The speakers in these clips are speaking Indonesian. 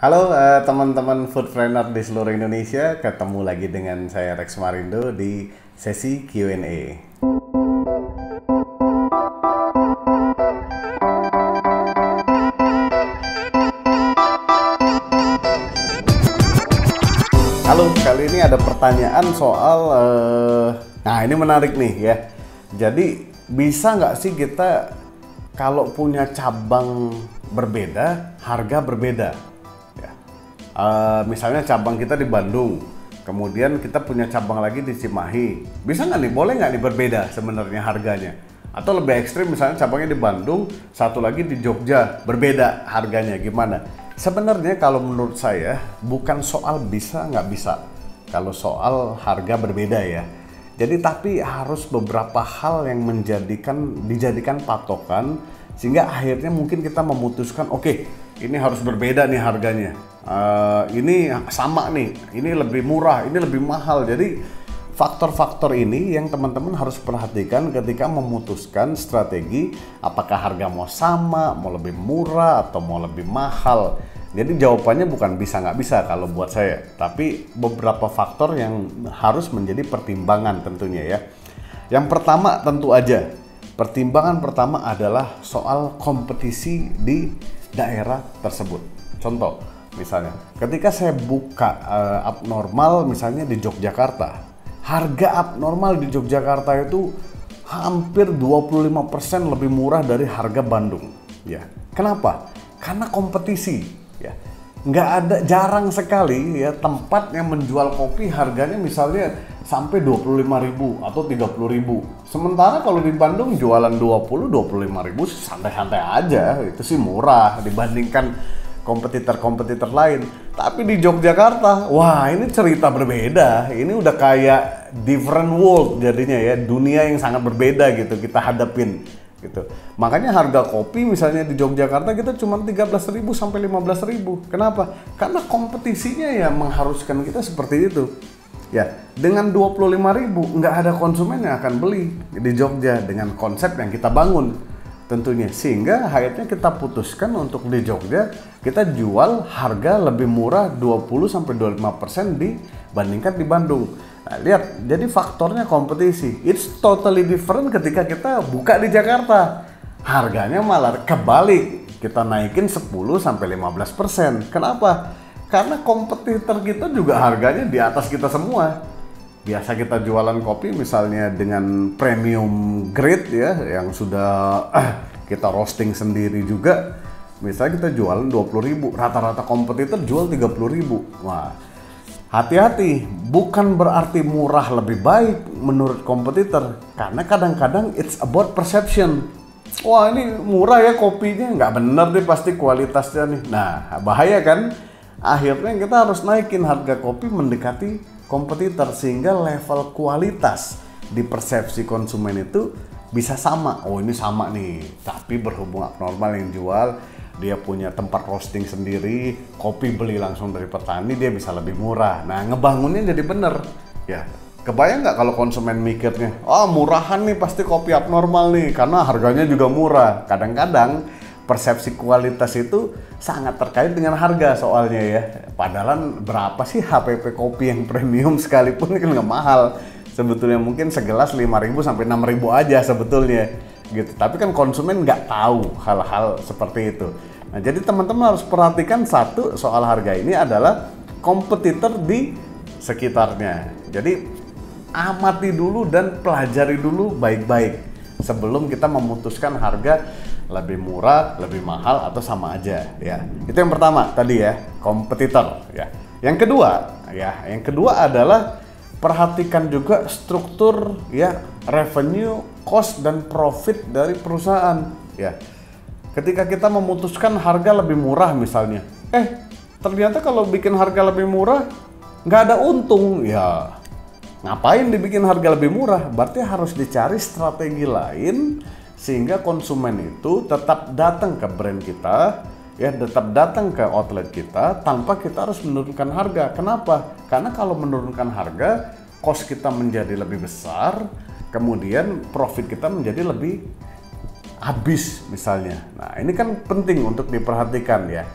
Halo teman-teman foodpreneur di seluruh Indonesia, ketemu lagi dengan saya Rex Marindo di sesi Q&A. Halo, kali ini ada pertanyaan soal, nah ini menarik nih ya. Jadi bisa nggak sih kita kalau punya cabang berbeda, harga berbeda? Misalnya cabang kita di Bandung, kemudian kita punya cabang lagi di Cimahi, bisa nggak nih, boleh nggak nih berbeda sebenarnya harganya? Atau lebih ekstrim, misalnya cabangnya di Bandung, satu lagi di Jogja, berbeda harganya, gimana? Sebenarnya kalau menurut saya bukan soal bisa nggak bisa, kalau soal harga berbeda ya. Jadi tapi harus beberapa hal yang dijadikan patokan sehingga akhirnya mungkin kita memutuskan, oke, ini harus berbeda nih harganya. Ini sama nih, ini lebih murah, ini lebih mahal. Jadi faktor-faktor ini yang teman-teman harus perhatikan ketika memutuskan strategi apakah harga mau sama, mau lebih murah, atau mau lebih mahal. Jadi jawabannya bukan bisa nggak bisa kalau buat saya, tapi beberapa faktor yang harus menjadi pertimbangan tentunya ya. Yang pertama tentu aja, pertimbangan pertama adalah soal kompetisi di daerah tersebut. Contoh, misalnya ketika saya buka abnormal misalnya di Yogyakarta, harga abnormal di Yogyakarta itu hampir 25% lebih murah dari harga Bandung ya. Kenapa? Karena kompetisi ya. Nggak ada, jarang sekali ya tempat yang menjual kopi harganya misalnya sampai 25.000 atau 30.000. Sementara kalau di Bandung jualan 25.000 santai-santai aja, itu sih murah dibandingkan kompetitor-kompetitor lain. Tapi di Yogyakarta, wah ini cerita berbeda. Ini udah kayak different world jadinya ya, dunia yang sangat berbeda gitu kita hadapin gitu. Makanya harga kopi misalnya di Yogyakarta kita cuma 13.000 sampai 15.000. Kenapa? Karena kompetisinya ya mengharuskan kita seperti itu. Ya, dengan 25.000 nggak ada konsumen yang akan beli di Jogja dengan konsep yang kita bangun tentunya. Sehingga akhirnya kita putuskan untuk di Jogja kita jual harga lebih murah 20-25% dibandingkan di Bandung. Nah, lihat, jadi faktornya kompetisi. It's totally different ketika kita buka di Jakarta. Harganya malah kebalik, kita naikin 10-15%. Kenapa? Karena kompetitor kita juga harganya di atas kita semua. Biasa kita jualan kopi misalnya dengan premium grade ya, yang sudah kita roasting sendiri juga. Misalnya kita jualan 20.000, rata-rata kompetitor jual 30.000. Wah, hati-hati, bukan berarti murah lebih baik menurut kompetitor. Karena kadang-kadang it's about perception. Wah ini murah ya kopinya, nggak bener deh pasti kualitasnya nih. Nah bahaya kan? Akhirnya kita harus naikin harga kopi mendekati kompetitor sehingga level kualitas di persepsi konsumen itu bisa sama. Oh ini sama nih, tapi berhubung abnormal yang jual, dia punya tempat roasting sendiri, kopi beli langsung dari petani, dia bisa lebih murah. Nah ngebangunnya jadi bener ya. Kebayang nggak kalau konsumen mikirnya, oh murahan nih pasti kopi abnormal nih karena harganya juga murah. Kadang-kadang persepsi kualitas itu sangat terkait dengan harga soalnya ya. Padahal berapa sih HPP kopi yang premium sekalipun kan nggak mahal. Sebetulnya mungkin segelas 5.000 sampai 6.000 aja sebetulnya gitu. Tapi kan konsumen nggak tahu hal-hal seperti itu. Nah jadi teman-teman harus perhatikan satu soal harga ini adalah kompetitor di sekitarnya. Jadi amati dulu dan pelajari dulu baik-baik sebelum kita memutuskan harga lebih murah, lebih mahal, atau sama aja ya. Itu yang pertama tadi ya, kompetitor ya. Yang kedua adalah perhatikan juga struktur ya, revenue, cost dan profit dari perusahaan ya. Ketika kita memutuskan harga lebih murah misalnya, ternyata kalau bikin harga lebih murah nggak ada untung ya. Ngapain dibikin harga lebih murah? Berarti harus dicari strategi lain sehingga konsumen itu tetap datang ke brand kita, ya tetap datang ke outlet kita tanpa kita harus menurunkan harga. Kenapa? Karena kalau menurunkan harga, cost kita menjadi lebih besar, kemudian profit kita menjadi lebih habis misalnya. Nah ini kan penting untuk diperhatikan ya.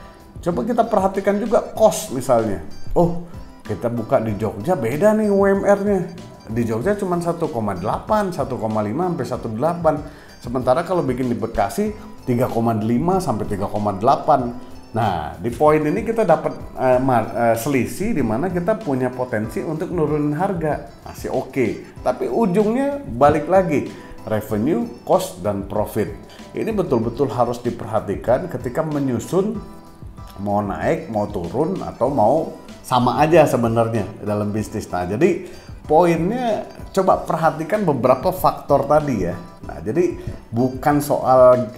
Coba kita perhatikan juga cost misalnya. Oh, kita buka di Jogja beda nih UMR-nya. Di Jogja cuma 1,8, 1,5 sampai 1,8. Sementara kalau bikin di Bekasi 3,5 sampai 3,8. Nah, di poin ini kita dapat selisih di mana kita punya potensi untuk nurunin harga. Masih oke. Tapi ujungnya balik lagi, revenue, cost, dan profit. Ini betul-betul harus diperhatikan ketika menyusun mau naik, mau turun, atau mau sama aja sebenarnya dalam bisnis. Nah, jadi poinnya coba perhatikan beberapa faktor tadi ya. Nah, jadi bukan soal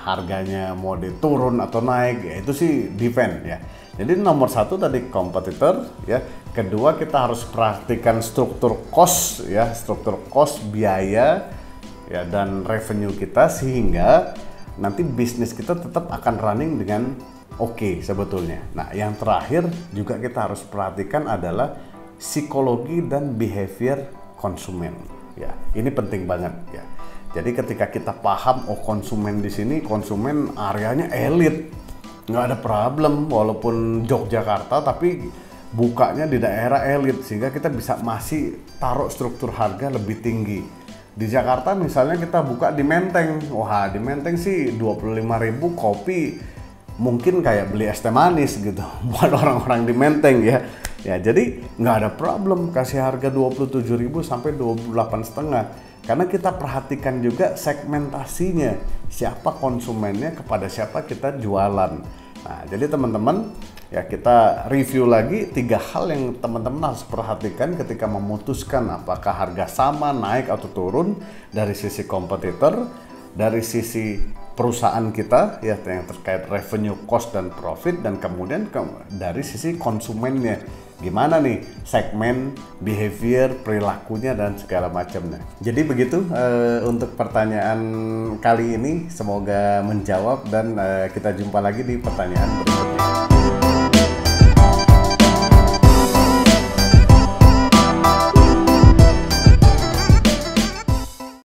harganya mau diturun atau naik, ya itu sih depend ya. Jadi nomor satu tadi kompetitor ya. Kedua kita harus perhatikan struktur cost ya, struktur cost biaya ya dan revenue kita sehingga nanti bisnis kita tetap akan running dengan oke sebetulnya. Nah, yang terakhir juga kita harus perhatikan adalah psikologi dan behavior konsumen. Ya, ini penting banget ya. Jadi ketika kita paham, oh konsumen di sini konsumen areanya elit, nggak ada problem walaupun Yogyakarta tapi bukanya di daerah elit sehingga kita bisa masih taruh struktur harga lebih tinggi. Di Jakarta misalnya kita buka di Menteng, wah di Menteng sih 25.000 kopi mungkin kayak beli es teh manis gitu buat orang-orang di Menteng ya. Ya jadi nggak ada problem kasih harga 27.000 sampai 28,5 karena kita perhatikan juga segmentasinya siapa konsumennya kepada siapa kita jualan. Nah jadi teman-teman ya kita review lagi 3 hal yang teman-teman harus perhatikan ketika memutuskan apakah harga sama naik atau turun dari sisi kompetitor, dari sisi perusahaan kita ya yang terkait revenue, cost dan profit, dan kemudian dari sisi konsumennya gimana nih segmen, behavior, perilakunya dan segala macamnya. Jadi begitu untuk pertanyaan kali ini, semoga menjawab dan kita jumpa lagi di pertanyaan berikutnya.